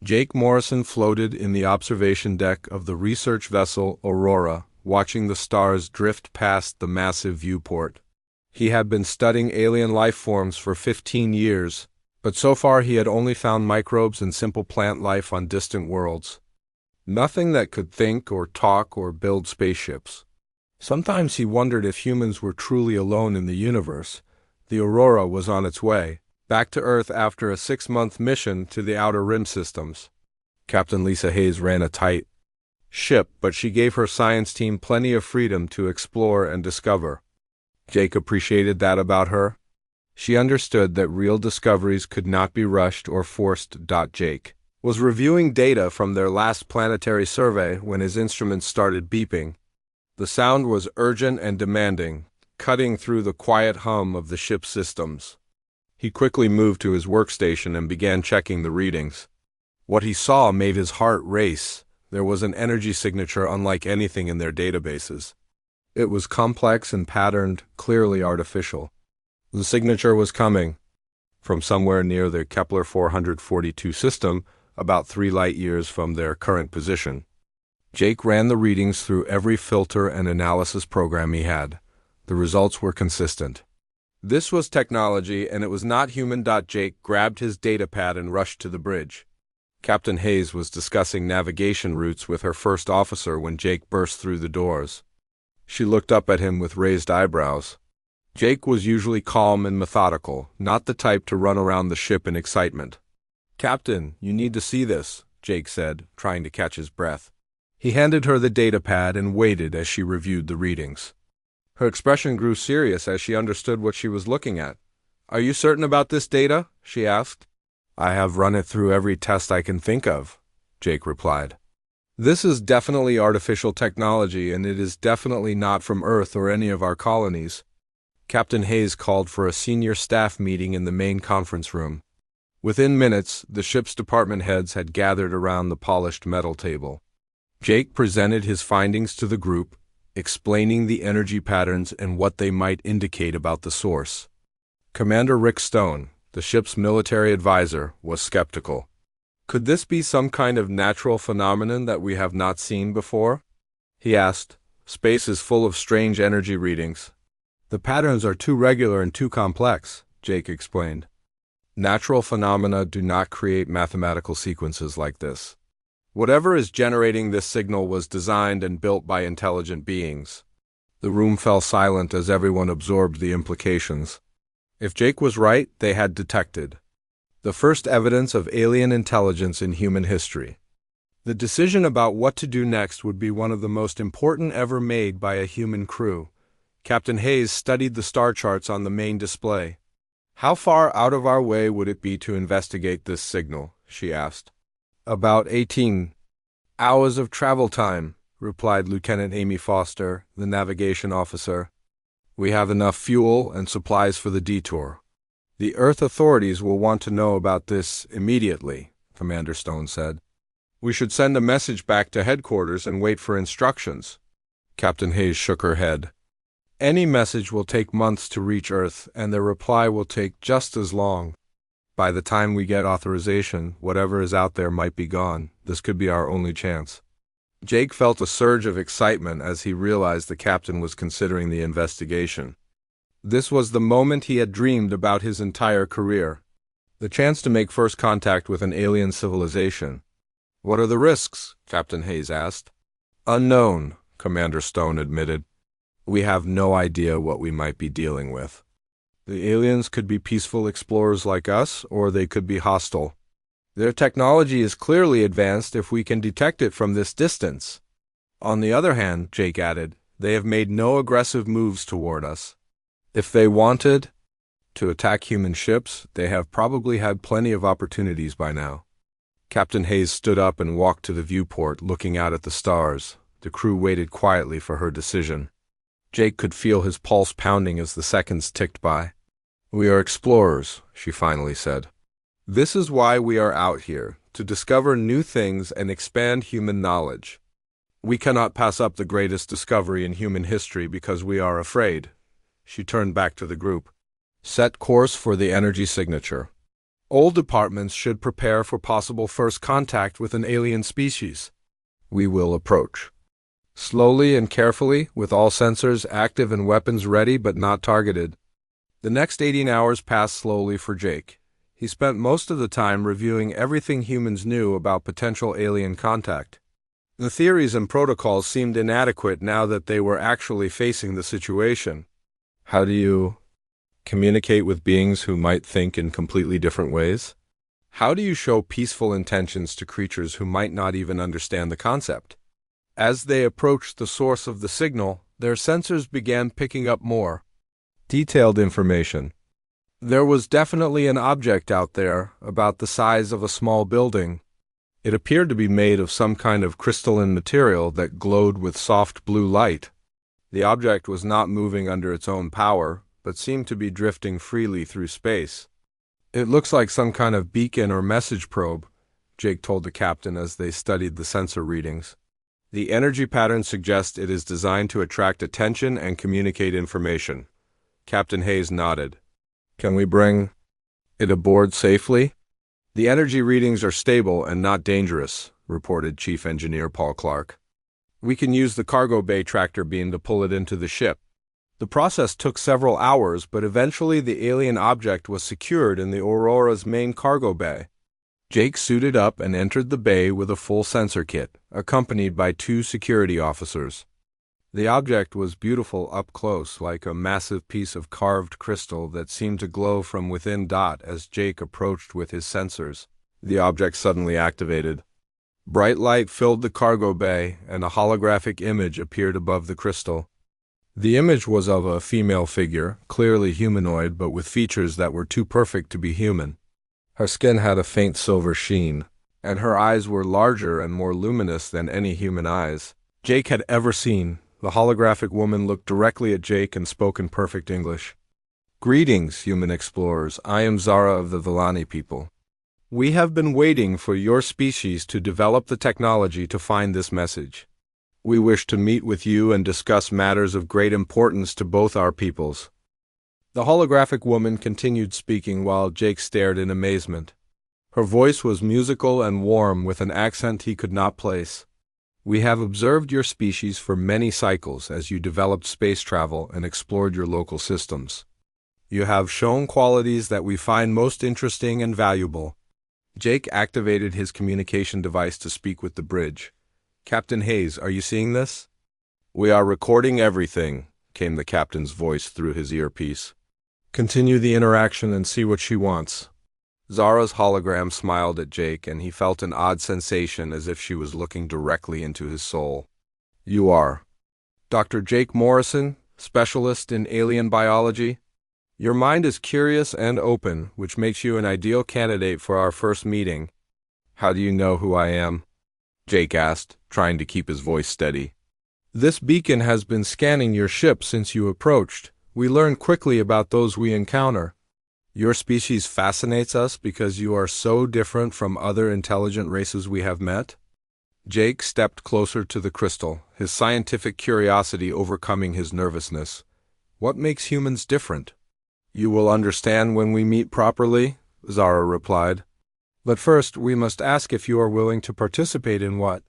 Jake Morrison floated in the observation deck of the research vessel Aurora, watching the stars drift past the massive viewport. He had been studying alien life forms for 15 years, but so far he had only found microbes and simple plant life on distant worlds. Nothing that could think or talk or build spaceships. Sometimes he wondered if humans were truly alone in the universe. The Aurora was on its way back to Earth after a 6-month mission to the Outer Rim systems. Captain Lisa Hayes ran a tight ship, but she gave her science team plenty of freedom to explore and discover. Jake appreciated that about her. She understood that real discoveries could not be rushed or forced. Jake was reviewing data from their last planetary survey when his instruments started beeping. The sound was urgent and demanding, cutting through the quiet hum of the ship's systems. He quickly moved to his workstation and began checking the readings. What he saw made his heart race. There was an energy signature unlike anything in their databases. It was complex and patterned, clearly artificial. The signature was coming from somewhere near the Kepler 442 system, about 3 light-years from their current position. Jake ran the readings through every filter and analysis program he had. The results were consistent. This was technology, and it was not human. Jake grabbed his datapad and rushed to the bridge. Captain Hayes was discussing navigation routes with her first officer when Jake burst through the doors. She looked up at him with raised eyebrows. Jake was usually calm and methodical, not the type to run around the ship in excitement. "Captain, you need to see this," Jake said, trying to catch his breath. He handed her the datapad and waited as she reviewed the readings. Her expression grew serious as she understood what she was looking at. "Are you certain about this data?" she asked. "I have run it through every test I can think of," Jake replied. "This is definitely artificial technology, and it is definitely not from Earth or any of our colonies." Captain Hayes called for a senior staff meeting in the main conference room. Within minutes, the ship's department heads had gathered around the polished metal table. Jake presented his findings to the group, explaining the energy patterns and what they might indicate about the source. Commander Rick Stone, the ship's military advisor, was skeptical. "Could this be some kind of natural phenomenon that we have not seen before?" he asked. "Space is full of strange energy readings." "The patterns are too regular and too complex," Jake explained. "Natural phenomena do not create mathematical sequences like this. Whatever is generating this signal was designed and built by intelligent beings." The room fell silent as everyone absorbed the implications. If Jake was right, they had detected the first evidence of alien intelligence in human history. The decision about what to do next would be one of the most important ever made by a human crew. Captain Hayes studied the star charts on the main display. "How far out of our way would it be to investigate this signal?" she asked. "About 18 hours of travel time," replied Lieutenant Amy Foster, the navigation officer. "We have enough fuel and supplies for the detour." "The Earth authorities will want to know about this immediately," Commander Stone said. "We should send a message back to headquarters and wait for instructions." Captain Hayes shook her head. "Any message will take months to reach Earth, and their reply will take just as long. By the time we get authorization, whatever is out there might be gone. This could be our only chance." Jake felt a surge of excitement as he realized the captain was considering the investigation. This was the moment he had dreamed about his entire career. The chance to make first contact with an alien civilization. "What are the risks?" Captain Hayes asked. "Unknown," Commander Stone admitted. "We have no idea what we might be dealing with. The aliens could be peaceful explorers like us, or they could be hostile. Their technology is clearly advanced if we can detect it from this distance. On the other hand," Jake added, "they have made no aggressive moves toward us. If they wanted to attack human ships, they have probably had plenty of opportunities by now." Captain Hayes stood up and walked to the viewport, looking out at the stars. The crew waited quietly for her decision. Jake could feel his pulse pounding as the seconds ticked by. "We are explorers," she finally said. "This is why we are out here, to discover new things and expand human knowledge. We cannot pass up the greatest discovery in human history because we are afraid." She turned back to the group. "Set course for the energy signature." All departments should prepare for possible first contact with an alien species. We will approach slowly and carefully, with all sensors active and weapons ready but not targeted. The next 18 hours passed slowly for Jake. He spent most of the time reviewing everything humans knew about potential alien contact. The theories and protocols seemed inadequate now that they were actually facing the situation. How do you communicate with beings who might think in completely different ways? How do you show peaceful intentions to creatures who might not even understand the concept? As they approached the source of the signal, their sensors began picking up more detailed information. There was definitely an object out there, about the size of a small building. It appeared to be made of some kind of crystalline material that glowed with soft blue light. The object was not moving under its own power, but seemed to be drifting freely through space. It looks like some kind of beacon or message probe, Jake told the captain as they studied the sensor readings. The energy pattern suggests it is designed to attract attention and communicate information. Captain Hayes nodded. Can we bring it aboard safely? The energy readings are stable and not dangerous, reported Chief Engineer Paul Clark. We can use the cargo bay tractor beam to pull it into the ship. The process took several hours, but eventually the alien object was secured in the Aurora's main cargo bay. Jake suited up and entered the bay with a full sensor kit, accompanied by 2 security officers. The object was beautiful up close, like a massive piece of carved crystal that seemed to glow from within. As Jake approached with his sensors, the object suddenly activated. Bright light filled the cargo bay, and a holographic image appeared above the crystal. The image was of a female figure, clearly humanoid but with features that were too perfect to be human. Her skin had a faint silver sheen, and her eyes were larger and more luminous than any human eyes Jake had ever seen. The holographic woman looked directly at Jake and spoke in perfect English. Greetings, human explorers. I am Zara of the Villani people. We have been waiting for your species to develop the technology to find this message. We wish to meet with you and discuss matters of great importance to both our peoples. The holographic woman continued speaking while Jake stared in amazement. Her voice was musical and warm with an accent he could not place. We have observed your species for many cycles as you developed space travel and explored your local systems. You have shown qualities that we find most interesting and valuable. Jake activated his communication device to speak with the bridge. Captain Hayes, are you seeing this? We are recording everything, came the captain's voice through his earpiece. Continue the interaction and see what she wants. Zara's hologram smiled at Jake, and he felt an odd sensation as if she was looking directly into his soul. You are Dr. Jake Morrison, specialist in alien biology. Your mind is curious and open, which makes you an ideal candidate for our first meeting. How do you know who I am? Jake asked, trying to keep his voice steady. This beacon has been scanning your ship since you approached. We learn quickly about those we encounter. Your species fascinates us because you are so different from other intelligent races we have met. Jake stepped closer to the crystal, his scientific curiosity overcoming his nervousness. What makes humans different? You will understand when we meet properly, Zara replied. But first, we must ask if you are willing to participate in what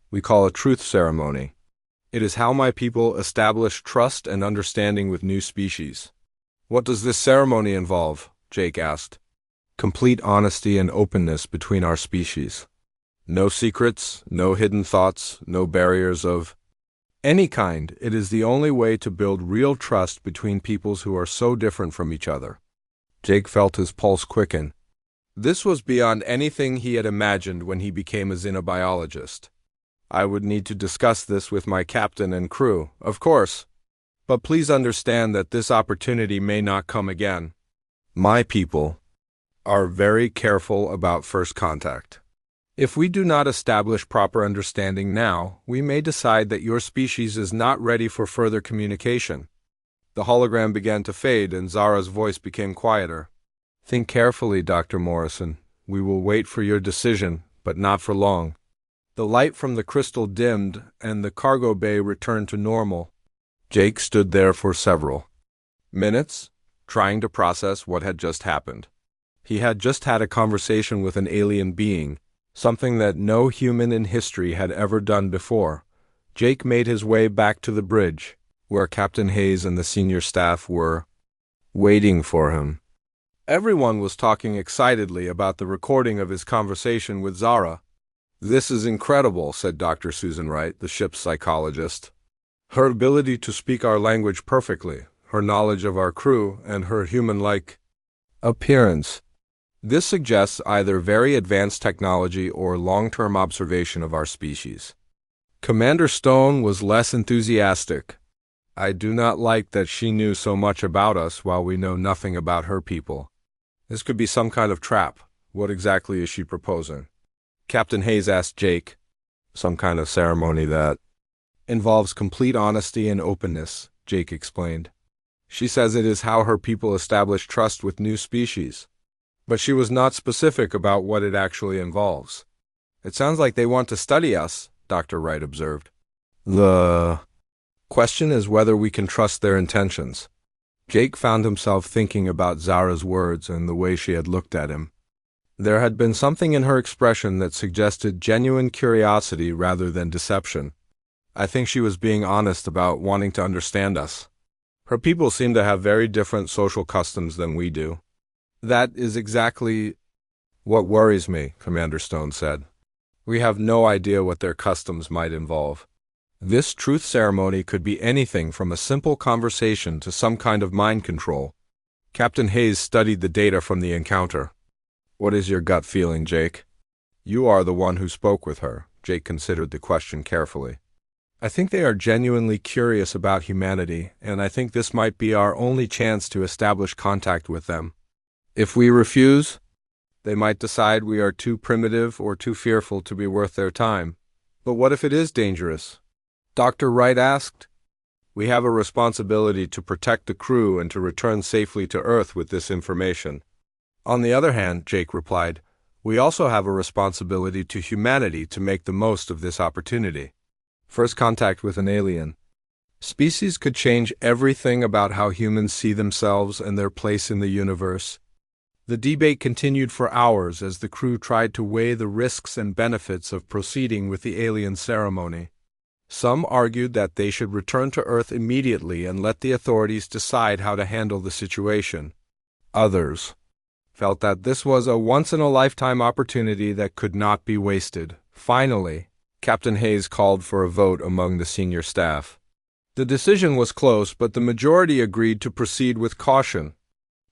we call a truth ceremony. It is how my people establish trust and understanding with new species. What does this ceremony involve? Jake asked. Complete honesty and openness between our species. No secrets, no hidden thoughts, no barriers of any kind. It is the only way to build real trust between peoples who are so different from each other. Jake felt his pulse quicken. This was beyond anything he had imagined when he became a xenobiologist. I would need to discuss this with my captain and crew, of course. But please understand that this opportunity may not come again. My people are very careful about first contact. If we do not establish proper understanding now, we may decide that your species is not ready for further communication. The hologram began to fade and Zara's voice became quieter. Think carefully, Dr. Morrison. We will wait for your decision, but not for long. The light from the crystal dimmed and the cargo bay returned to normal. Jake stood there for several minutes, trying to process what had just happened. He had just had a conversation with an alien being, something that no human in history had ever done before. Jake made his way back to the bridge, where Captain Hayes and the senior staff were waiting for him. Everyone was talking excitedly about the recording of his conversation with Zara. "This is incredible," said Dr. Susan Wright, the ship's psychologist. "Her ability to speak our language perfectly, her knowledge of our crew, and her human-like appearance. This suggests either very advanced technology or long-term observation of our species." Commander Stone was less enthusiastic. "I do not like that she knew so much about us while we know nothing about her people. This could be some kind of trap. What exactly is she proposing?" Captain Hayes asked Jake. "Some kind of ceremony that involves complete honesty and openness," Jake explained. "She says it is how her people establish trust with new species. But she was not specific about what it actually involves." "It sounds like they want to study us," Dr. Wright observed. "The question is whether we can trust their intentions." Jake found himself thinking about Zara's words and the way she had looked at him. There had been something in her expression that suggested genuine curiosity rather than deception. I think she was being honest about wanting to understand us. Her people seem to have very different social customs than we do. "That is exactly what worries me," Commander Stone said. "We have no idea what their customs might involve. This truth ceremony could be anything from a simple conversation to some kind of mind control." Captain Hayes studied the data from the encounter. "What is your gut feeling, Jake?" "You are the one who spoke with her." Jake considered the question carefully. "I think they are genuinely curious about humanity, and I think this might be our only chance to establish contact with them. If we refuse, they might decide we are too primitive or too fearful to be worth their time." "But what if it is dangerous?" Dr. Wright asked. "We have a responsibility to protect the crew and to return safely to Earth with this information." "On the other hand," Jake replied, "we also have a responsibility to humanity to make the most of this opportunity." First contact with an alien species could change everything about how humans see themselves and their place in the universe. The debate continued for hours as the crew tried to weigh the risks and benefits of proceeding with the alien ceremony. Some argued that they should return to Earth immediately and let the authorities decide how to handle the situation. Others felt that this was a once-in-a-lifetime opportunity that could not be wasted. Finally, Captain Hayes called for a vote among the senior staff. The decision was close, but the majority agreed to proceed with caution.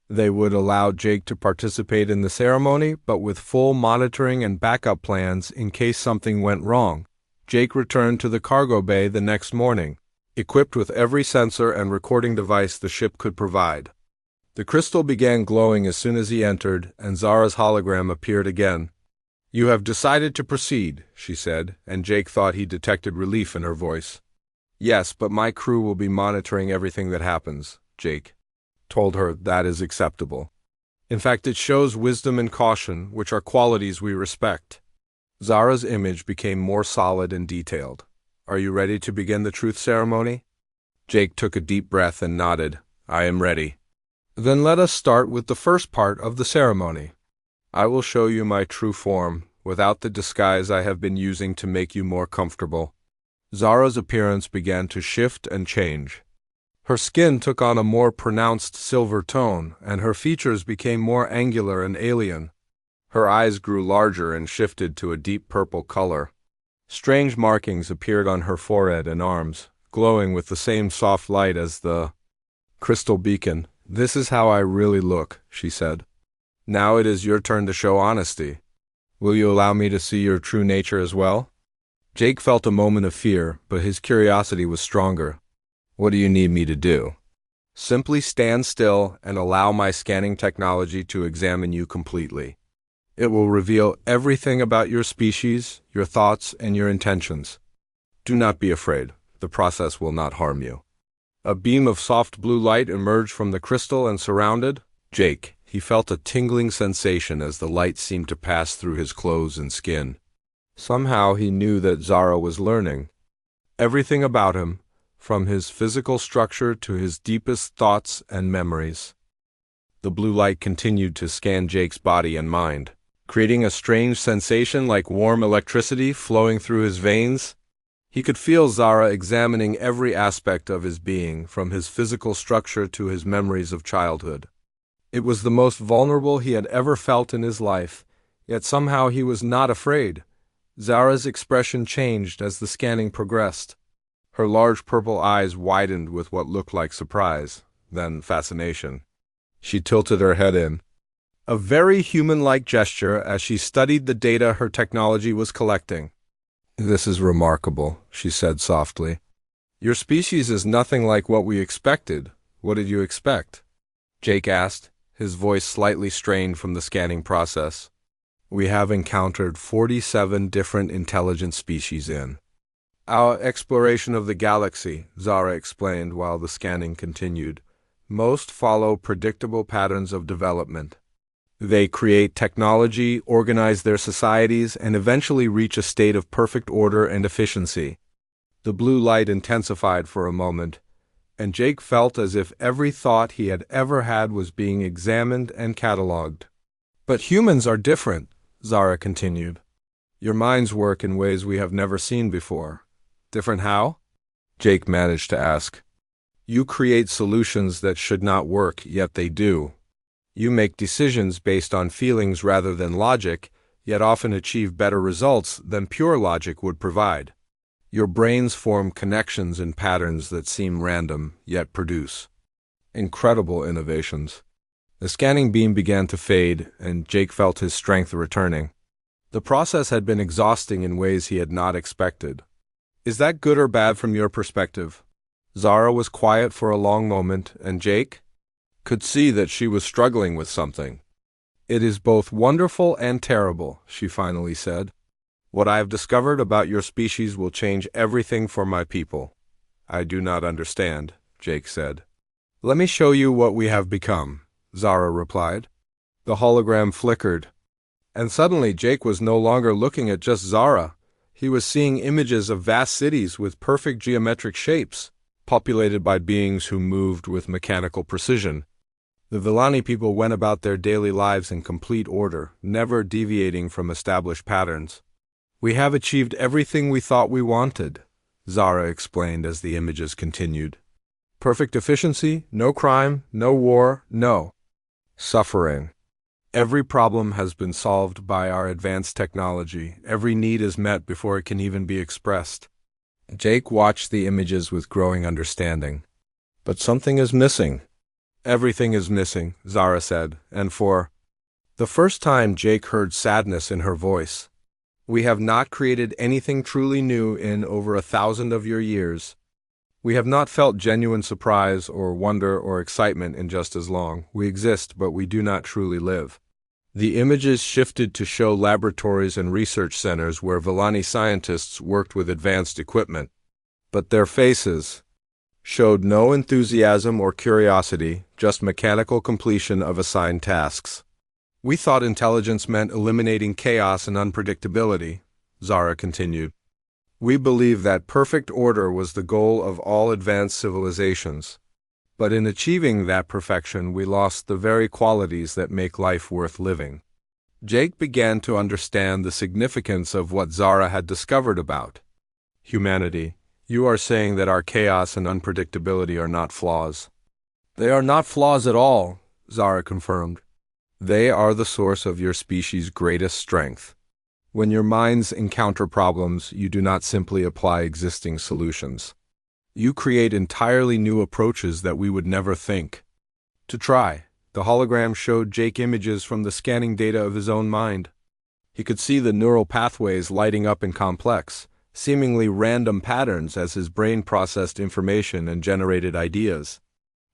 They would allow Jake to participate in the ceremony, but with full monitoring and backup plans in case something went wrong. Jake returned to the cargo bay the next morning, equipped with every sensor and recording device the ship could provide. The crystal began glowing as soon as he entered, and Zara's hologram appeared again. "You have decided to proceed," she said, and Jake thought he detected relief in her voice. "Yes, but my crew will be monitoring everything that happens," Jake told her. "That is acceptable. In fact, it shows wisdom and caution, which are qualities we respect." Zara's image became more solid and detailed. "Are you ready to begin the truth ceremony?" Jake took a deep breath and nodded. "I am ready." "Then let us start with the first part of the ceremony. I will show you my true form, without the disguise I have been using to make you more comfortable." Zara's appearance began to shift and change. Her skin took on a more pronounced silver tone, and her features became more angular and alien. Her eyes grew larger and shifted to a deep purple color. Strange markings appeared on her forehead and arms, glowing with the same soft light as the crystal beacon. "This is how I really look," she said. "Now it is your turn to show honesty. Will you allow me to see your true nature as well?" Jake felt a moment of fear, but his curiosity was stronger. "What do you need me to do?" "Simply stand still and allow my scanning technology to examine you completely. It will reveal everything about your species, your thoughts, and your intentions. Do not be afraid. The process will not harm you." A beam of soft blue light emerged from the crystal and surrounded Jake. He felt a tingling sensation as the light seemed to pass through his clothes and skin. Somehow he knew that Zara was learning everything about him, from his physical structure to his deepest thoughts and memories. The blue light continued to scan Jake's body and mind, creating a strange sensation like warm electricity flowing through his veins. He could feel Zara examining every aspect of his being, from his physical structure to his memories of childhood. It was the most vulnerable he had ever felt in his life, yet somehow he was not afraid. Zara's expression changed as the scanning progressed. Her large purple eyes widened with what looked like surprise, then fascination. She tilted her head in, a very human-like gesture as she studied the data her technology was collecting. "This is remarkable," she said softly. "Your species is nothing like what we expected. What did you expect?" Jake asked, his voice slightly strained from the scanning process. "We have encountered 47 different intelligent species in our exploration of the galaxy," Zara explained while the scanning continued. "Most follow predictable patterns of development. They create technology, organize their societies, and eventually reach a state of perfect order and efficiency." The blue light intensified for a moment, and Jake felt as if every thought he had ever had was being examined and catalogued. "But humans are different," Zara continued. "Your minds work in ways we have never seen before." "Different how?" Jake managed to ask. "You create solutions that should not work, yet they do. You make decisions based on feelings rather than logic, yet often achieve better results than pure logic would provide. Your brains form connections and patterns that seem random, yet produce incredible innovations." The scanning beam began to fade, and Jake felt his strength returning. The process had been exhausting in ways he had not expected. "Is that good or bad from your perspective?" Zara was quiet for a long moment, and Jake could see that she was struggling with something. "It is both wonderful and terrible," she finally said. "What I have discovered about your species will change everything for my people." "I do not understand," Jake said. "Let me show you what we have become," Zara replied. The hologram flickered, and suddenly Jake was no longer looking at just Zara. He was seeing images of vast cities with perfect geometric shapes, populated by beings who moved with mechanical precision. The Villani people went about their daily lives in complete order, never deviating from established patterns. "We have achieved everything we thought we wanted," Zara explained as the images continued. "Perfect efficiency, no crime, no war, no suffering. Every problem has been solved by our advanced technology. Every need is met before it can even be expressed." Jake watched the images with growing understanding. "But something is missing." "Everything is missing," Zara said, and for the first time Jake heard sadness in her voice. "We have not created anything truly new in over 1,000 of your years. We have not felt genuine surprise or wonder or excitement in just as long. We exist, but we do not truly live." The images shifted to show laboratories and research centers where Villani scientists worked with advanced equipment. But their faces showed no enthusiasm or curiosity, just mechanical completion of assigned tasks. "We thought intelligence meant eliminating chaos and unpredictability," Zara continued. "We believe that perfect order was the goal of all advanced civilizations. But in achieving that perfection, we lost the very qualities that make life worth living." Jake began to understand the significance of what Zara had discovered about humanity. "You are saying that our chaos and unpredictability are not flaws." "They are not flaws at all," Zara confirmed. "They are the source of your species' greatest strength. When your minds encounter problems, you do not simply apply existing solutions. You create entirely new approaches that we would never think to try." The hologram showed Jake images from the scanning data of his own mind. He could see the neural pathways lighting up in complex, seemingly random patterns as his brain processed information and generated ideas.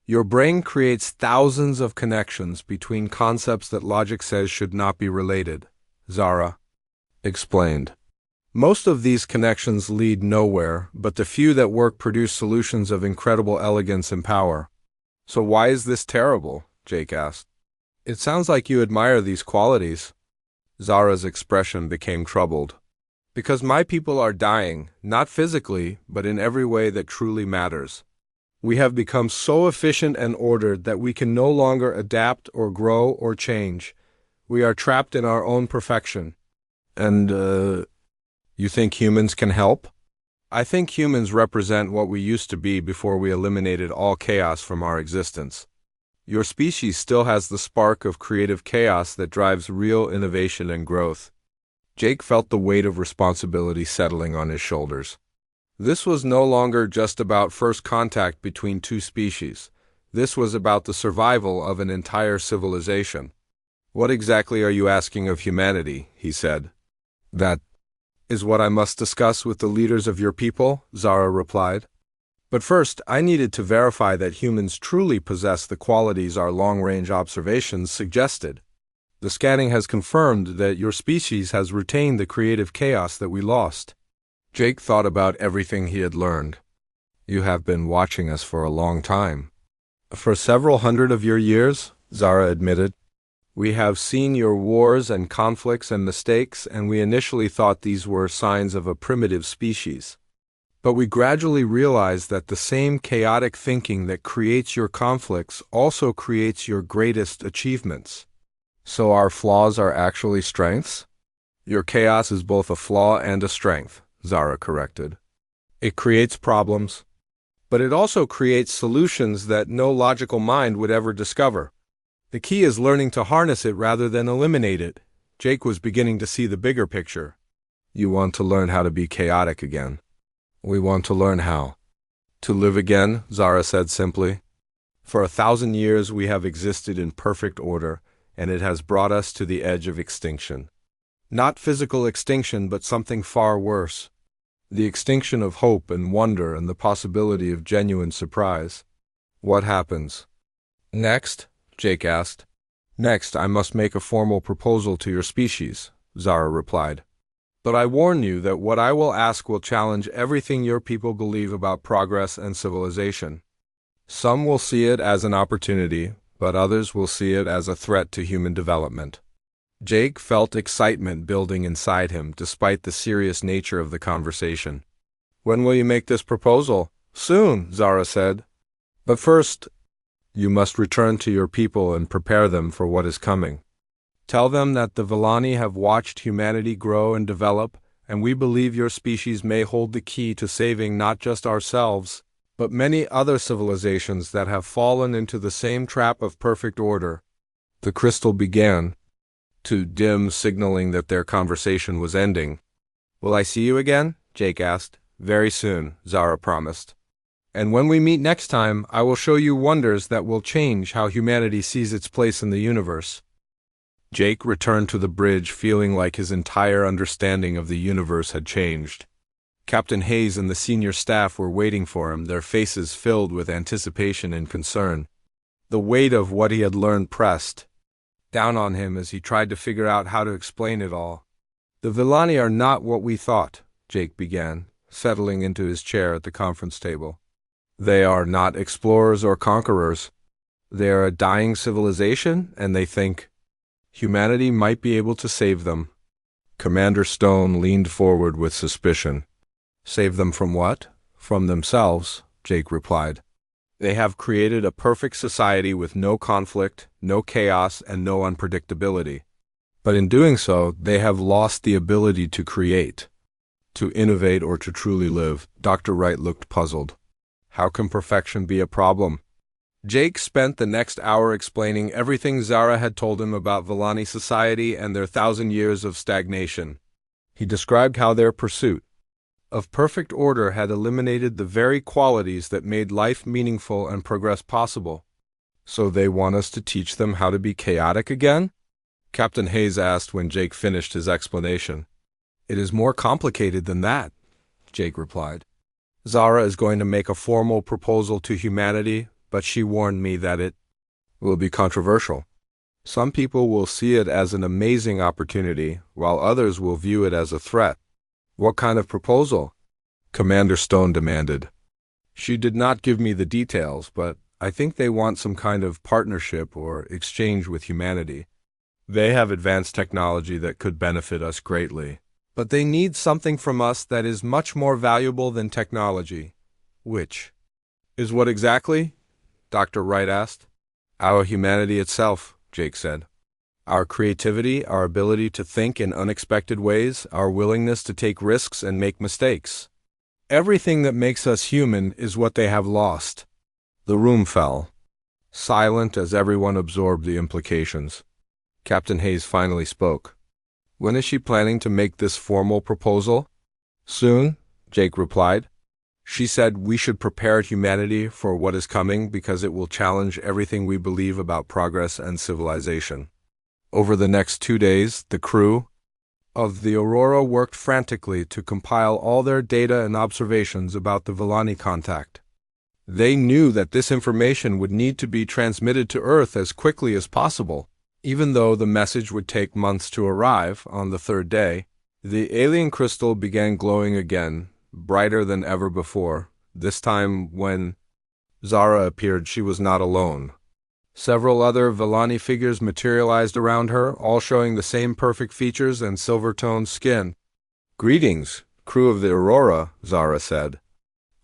"Your brain creates thousands of connections between concepts that logic says should not be related," Zara explained. "Most of these connections lead nowhere, but the few that work produce solutions of incredible elegance and power." "So why is this terrible?" Jake asked. "It sounds like you admire these qualities." Zara's expression became troubled. "Because my people are dying, not physically, but in every way that truly matters. We have become so efficient and ordered that we can no longer adapt or grow or change. We are trapped in our own perfection. And, you think humans can help? I think humans represent what we used to be before we eliminated all chaos from our existence. Your species still has the spark of creative chaos that drives real innovation and growth. Jake felt the weight of responsibility settling on his shoulders. This was no longer just about first contact between two species. This was about the survival of an entire civilization. What exactly are you asking of humanity? He said. That is what I must discuss with the leaders of your people, Zara replied. But first, I needed to verify that humans truly possess the qualities our long-range observations suggested. The scanning has confirmed that your species has retained the creative chaos that we lost. Jake thought about everything he had learned. You have been watching us for a long time. For several hundred of your years, Zara admitted. We have seen your wars and conflicts and mistakes, and we initially thought these were signs of a primitive species. But we gradually realized that the same chaotic thinking that creates your conflicts also creates your greatest achievements. So our flaws are actually strengths? Your chaos is both a flaw and a strength, Zara corrected. It creates problems, but it also creates solutions that no logical mind would ever discover. The key is learning to harness it rather than eliminate it. Jake was beginning to see the bigger picture. You want to learn how to be chaotic again. We want to learn how. To live again, Zara said simply. For 1,000 years we have existed in perfect order, and it has brought us to the edge of extinction. Not physical extinction, but something far worse. The extinction of hope and wonder and the possibility of genuine surprise. What happens? Next? Jake asked. Next, I must make a formal proposal to your species, Zara replied. But I warn you that what I will ask will challenge everything your people believe about progress and civilization. Some will see it as an opportunity, but others will see it as a threat to human development. Jake felt excitement building inside him despite the serious nature of the conversation. When will you make this proposal? Soon, Zara said. But first, you must return to your people and prepare them for what is coming. Tell them that the Villani have watched humanity grow and develop, and we believe your species may hold the key to saving not just ourselves, but many other civilizations that have fallen into the same trap of perfect order. The crystal began to dim, signaling that their conversation was ending. Will I see you again? Jake asked. Very soon, Zara promised. And when we meet next time, I will show you wonders that will change how humanity sees its place in the universe. Jake returned to the bridge feeling like his entire understanding of the universe had changed. Captain Hayes and the senior staff were waiting for him, their faces filled with anticipation and concern. The weight of what he had learned pressed down on him as he tried to figure out how to explain it all. The Villani are not what we thought, Jake began, settling into his chair at the conference table. They are not explorers or conquerors. They are a dying civilization, and they think humanity might be able to save them. Commander Stone leaned forward with suspicion. Save them from what? From themselves, Jake replied. They have created a perfect society with no conflict, no chaos, and no unpredictability. But in doing so, they have lost the ability to create, to innovate, or to truly live. Dr. Wright looked puzzled. How can perfection be a problem? Jake spent the next hour explaining everything Zara had told him about Villani society and their 1,000 years of stagnation. He described how their pursuit of perfect order had eliminated the very qualities that made life meaningful and progress possible. So they want us to teach them how to be chaotic again? Captain Hayes asked when Jake finished his explanation. It is more complicated than that, Jake replied. Zara is going to make a formal proposal to humanity, but she warned me that it will be controversial. Some people will see it as an amazing opportunity, while others will view it as a threat. What kind of proposal? Commander Stone demanded. She did not give me the details, but I think they want some kind of partnership or exchange with humanity. They have advanced technology that could benefit us greatly. But they need something from us that is much more valuable than technology. Which Is what exactly? Dr. Wright asked. Our humanity itself, Jake said. Our creativity, our ability to think in unexpected ways, our willingness to take risks and make mistakes. Everything that makes us human is what they have lost. The room fell, silent as everyone absorbed the implications. Captain Hayes finally spoke. When is she planning to make this formal proposal? Soon, Jake replied. She said we should prepare humanity for what is coming because it will challenge everything we believe about progress and civilization. Over the next 2 days, the crew of the Aurora worked frantically to compile all their data and observations about the Villani contact. They knew that this information would need to be transmitted to Earth as quickly as possible. Even though the message would take months to arrive, on the third day, the alien crystal began glowing again, brighter than ever before. This time, when Zara appeared, she was not alone. Several other Villani figures materialized around her, all showing the same perfect features and silver-toned skin. Greetings, crew of the Aurora, Zara said.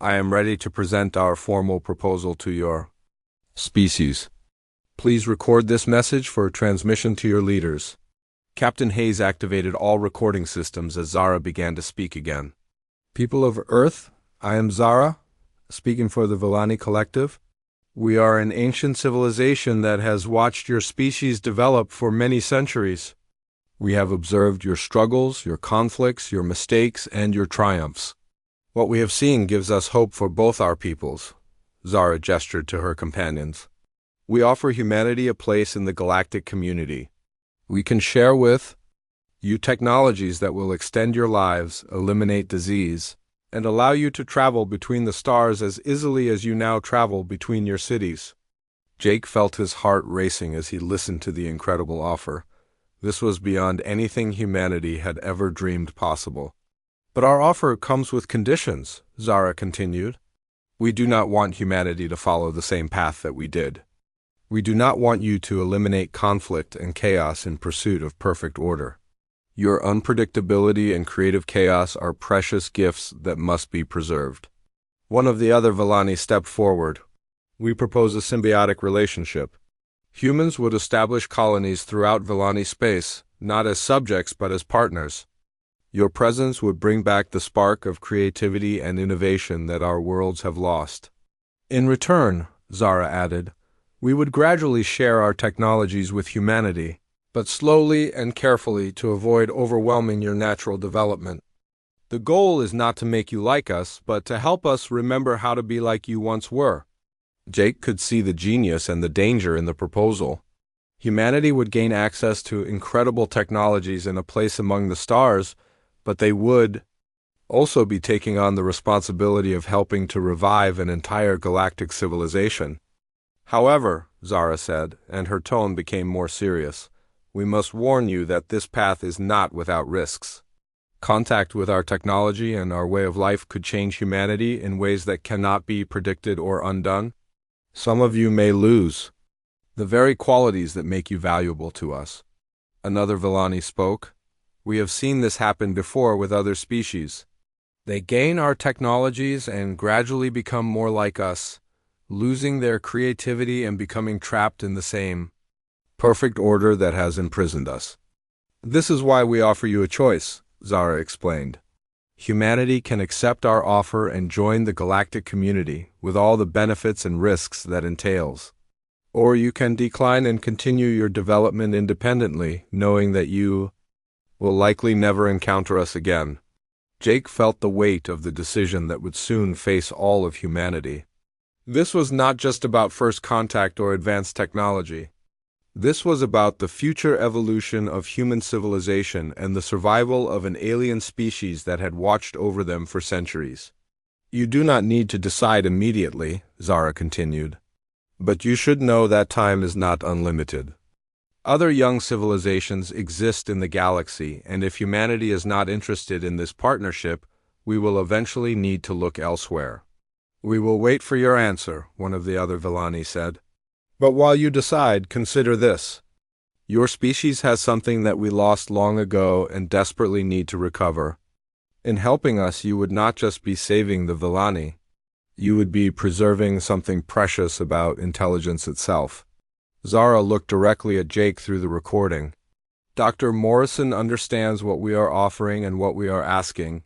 I am ready to present our formal proposal to your species. Please record this message for transmission to your leaders. Captain Hayes activated all recording systems as Zara began to speak again. People of Earth, I am Zara, speaking for the Villani Collective. We are an ancient civilization that has watched your species develop for many centuries. We have observed your struggles, your conflicts, your mistakes, and your triumphs. What we have seen gives us hope for both our peoples. Zara gestured to her companions. We offer humanity a place in the galactic community. We can share with you technologies that will extend your lives, eliminate disease, and allow you to travel between the stars as easily as you now travel between your cities. Jake felt his heart racing as he listened to the incredible offer. This was beyond anything humanity had ever dreamed possible. But our offer comes with conditions, Zara continued. We do not want humanity to follow the same path that we did. We do not want you to eliminate conflict and chaos in pursuit of perfect order. Your unpredictability and creative chaos are precious gifts that must be preserved. One of the other Villani stepped forward. We propose a symbiotic relationship. Humans would establish colonies throughout Villani space, not as subjects but as partners. Your presence would bring back the spark of creativity and innovation that our worlds have lost. In return, Zara added, we would gradually share our technologies with humanity, but slowly and carefully to avoid overwhelming your natural development. The goal is not to make you like us, but to help us remember how to be like you once were. Jake could see the genius and the danger in the proposal. Humanity would gain access to incredible technologies and a place among the stars, but they would also be taking on the responsibility of helping to revive an entire galactic civilization. However, Zara said, and her tone became more serious, we must warn you that this path is not without risks. Contact with our technology and our way of life could change humanity in ways that cannot be predicted or undone. Some of you may lose the very qualities that make you valuable to us. Another Villani spoke. We have seen this happen before with other species. They gain our technologies and gradually become more like us, losing their creativity and becoming trapped in the same perfect order that has imprisoned us. This is why we offer you a choice, Zara explained. Humanity can accept our offer and join the galactic community with all the benefits and risks that entails. Or you can decline and continue your development independently, knowing that you will likely never encounter us again. Jake felt the weight of the decision that would soon face all of humanity. This was not just about first contact or advanced technology. This was about the future evolution of human civilization and the survival of an alien species that had watched over them for centuries. You do not need to decide immediately, Zara continued, but you should know that time is not unlimited. Other young civilizations exist in the galaxy, and if humanity is not interested in this partnership, we will eventually need to look elsewhere. We will wait for your answer, one of the other Villani said. But while you decide, consider this. Your species has something that we lost long ago and desperately need to recover. In helping us, you would not just be saving the Villani. You would be preserving something precious about intelligence itself. Zara looked directly at Jake through the recording. Dr. Morrison understands what we are offering and what we are asking.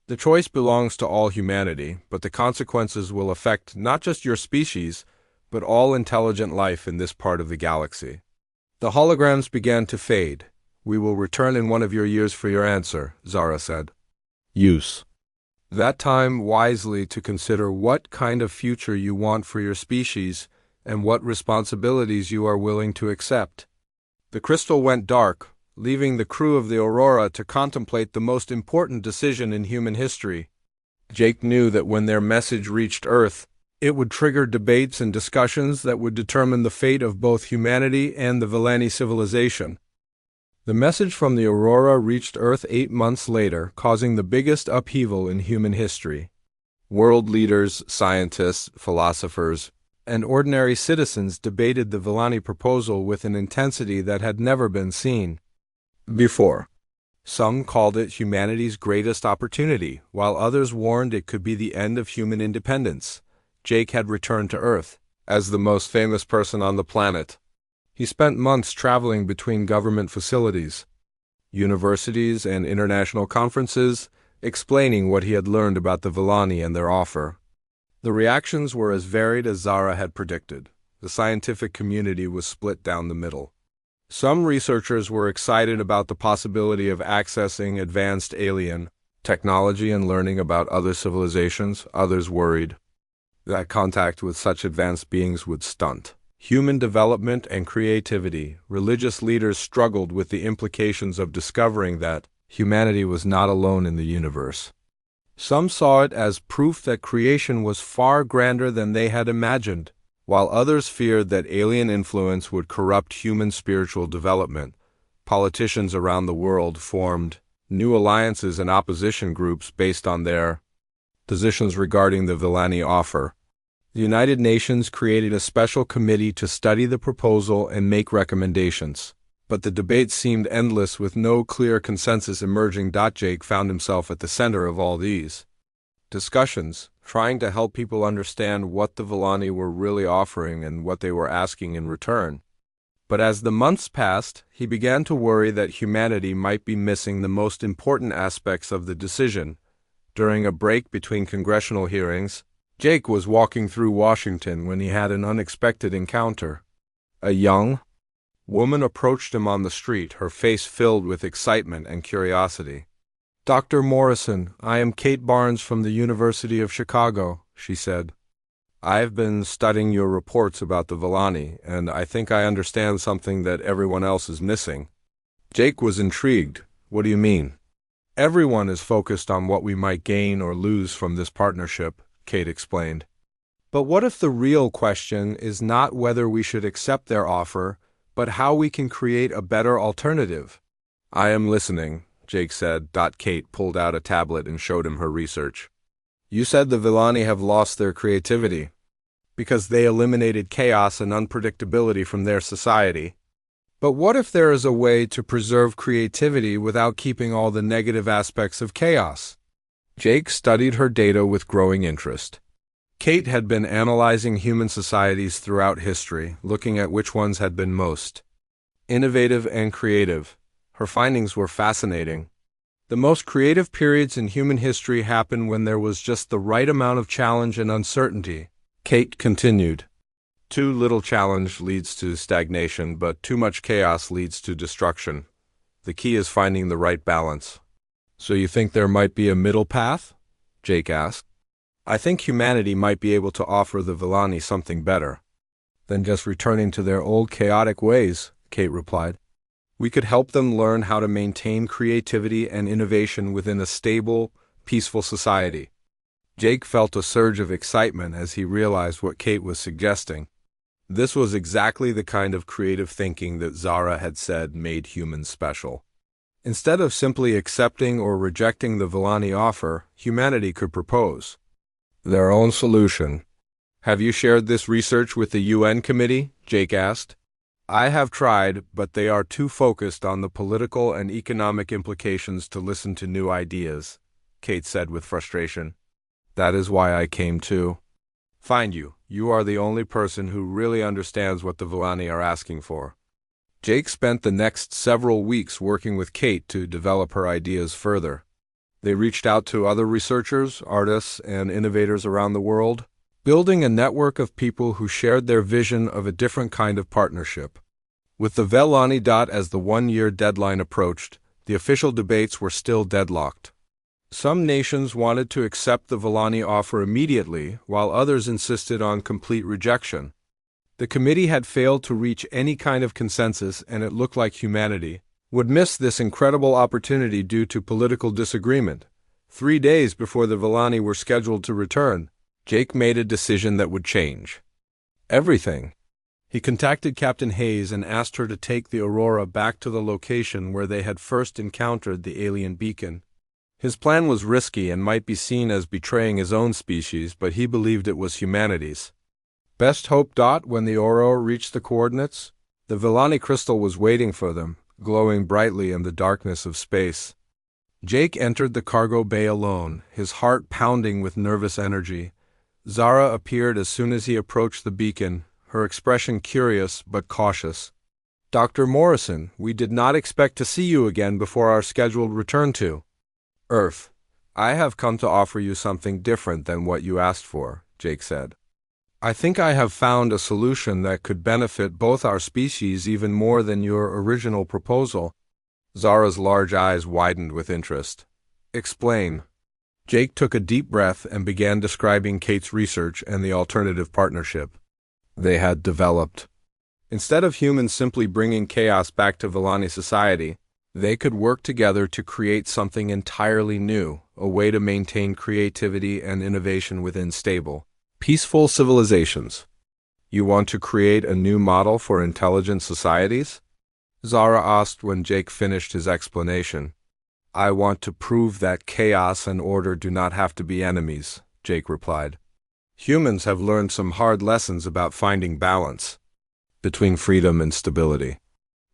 The choice belongs to all humanity, but the consequences will affect not just your species, but all intelligent life in this part of the galaxy. The holograms began to fade. We will return in one of your years for your answer, Zara said. Use that time wisely to consider what kind of future you want for your species and what responsibilities you are willing to accept. The crystal went dark, leaving the crew of the Aurora to contemplate the most important decision in human history. Jake knew that when their message reached Earth, it would trigger debates and discussions that would determine the fate of both humanity and the Villani civilization. The message from the Aurora reached Earth 8 months later, causing the biggest upheaval in human history. World leaders, scientists, philosophers, and ordinary citizens debated the Villani proposal with an intensity that had never been seen before. Some called it humanity's greatest opportunity, while others warned it could be the end of human independence. Jake had returned to Earth as the most famous person on the planet. He spent months traveling between government facilities, universities, and international conferences, explaining what he had learned about the Villani and their offer. The reactions were as varied as Zara had predicted. The scientific community was split down the middle. Some researchers were excited about the possibility of accessing advanced alien technology and learning about other civilizations. Others worried that contact with such advanced beings would stunt human development and creativity. Religious leaders struggled with the implications of discovering that humanity was not alone in the universe. Some saw it as proof that creation was far grander than they had imagined, while others feared that alien influence would corrupt human spiritual development. Politicians around the world formed new alliances and opposition groups based on their positions regarding the Villani offer. The United Nations created a special committee to study the proposal and make recommendations, but the debate seemed endless with no clear consensus emerging. Jake found himself at the center of all these discussions, trying to help people understand what the Villani were really offering and what they were asking in return. But as the months passed, he began to worry that humanity might be missing the most important aspects of the decision. During a break between congressional hearings, Jake was walking through Washington when he had an unexpected encounter. A young woman approached him on the street, her face filled with excitement and curiosity. "Dr. Morrison, I am Kate Barnes from the University of Chicago," she said. "I've been studying your reports about the Villani, and I think I understand something that everyone else is missing." Jake was intrigued. "What do you mean?" "Everyone is focused on what we might gain or lose from this partnership," Kate explained. "But what if the real question is not whether we should accept their offer, but how we can create a better alternative?" "I am listening," Jake said. Kate pulled out a tablet and showed him her research. "You said the Villani have lost their creativity because they eliminated chaos and unpredictability from their society. But what if there is a way to preserve creativity without keeping all the negative aspects of chaos?" Jake studied her data with growing interest. Kate had been analyzing human societies throughout history, looking at which ones had been most innovative and creative. Her findings were fascinating. The most creative periods in human history happened when there was just the right amount of challenge and uncertainty. Kate continued. Too little challenge leads to stagnation, but too much chaos leads to destruction. The key is finding the right balance. "So you think there might be a middle path?" Jake asked. "I think humanity might be able to offer the Villani something better than just returning to their old chaotic ways," Kate replied. "We could help them learn how to maintain creativity and innovation within a stable, peaceful society." Jake felt a surge of excitement as he realized what Kate was suggesting. This was exactly the kind of creative thinking that Zara had said made humans special. Instead of simply accepting or rejecting the Villani offer, humanity could propose their own solution. "Have you shared this research with the UN committee?" Jake asked. "I have tried, but they are too focused on the political and economic implications to listen to new ideas," Kate said with frustration. "That is why I came too." Find you. You are the only person who really understands what the Villani are asking for. Jake spent the next several weeks working with Kate to develop her ideas further. They reached out to other researchers, artists, and innovators around the world, building a network of people who shared their vision of a different kind of partnership. With the Villani as the one-year deadline approached, the official debates were still deadlocked. Some nations wanted to accept the Villani offer immediately, while others insisted on complete rejection. The committee had failed to reach any kind of consensus, and it looked like humanity would miss this incredible opportunity due to political disagreement. 3 days before the Villani were scheduled to return, Jake made a decision that would change everything. He contacted Captain Hayes and asked her to take the Aurora back to the location where they had first encountered the alien beacon. His plan was risky and might be seen as betraying his own species, but he believed it was humanity's best hope. When the Aurora reached the coordinates, the Villani crystal was waiting for them, glowing brightly in the darkness of space. Jake entered the cargo bay alone, his heart pounding with nervous energy. Zara appeared as soon as he approached the beacon, her expression curious but cautious. "Dr. Morrison, we did not expect to see you again before our scheduled return to Earth. I have come to offer you something different than what you asked for," Jake said. "I think I have found a solution that could benefit both our species even more than your original proposal." Zara's large eyes widened with interest. "Explain." Jake took a deep breath and began describing Kate's research and the alternative partnership they had developed. Instead of humans simply bringing chaos back to Villani society, they could work together to create something entirely new, a way to maintain creativity and innovation within stable, peaceful civilizations. "You want to create a new model for intelligent societies?" Zara asked when Jake finished his explanation. "I want to prove that chaos and order do not have to be enemies," Jake replied. "Humans have learned some hard lessons about finding balance between freedom and stability.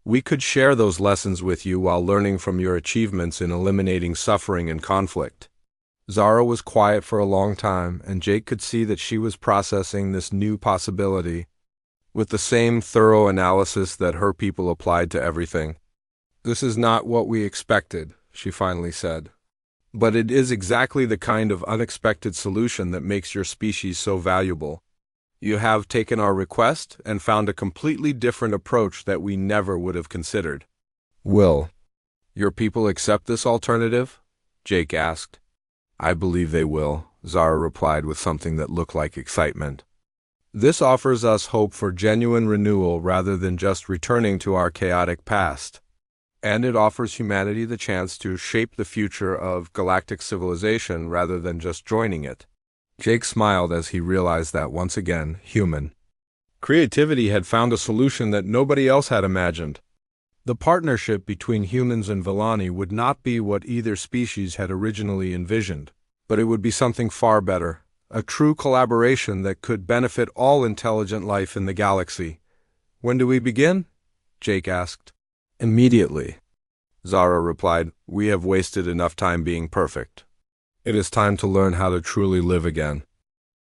We could share those lessons with you while learning from your achievements in eliminating suffering and conflict." Zara was quiet for a long time, and Jake could see that she was processing this new possibility with the same thorough analysis that her people applied to everything. "This is not what we expected," she finally said. "But it is exactly the kind of unexpected solution that makes your species so valuable. You have taken our request and found a completely different approach that we never would have considered." "Will your people accept this alternative?" Jake asked. "I believe they will," Zara replied with something that looked like excitement. "This offers us hope for genuine renewal rather than just returning to our chaotic past. And it offers humanity the chance to shape the future of galactic civilization rather than just joining it." Jake smiled as he realized that, once again, human creativity had found a solution that nobody else had imagined. The partnership between humans and Villani would not be what either species had originally envisioned, but it would be something far better, a true collaboration that could benefit all intelligent life in the galaxy. "When do we begin?" Jake asked. "Immediately," Zara replied. "We have wasted enough time being perfect. It is time to learn how to truly live again."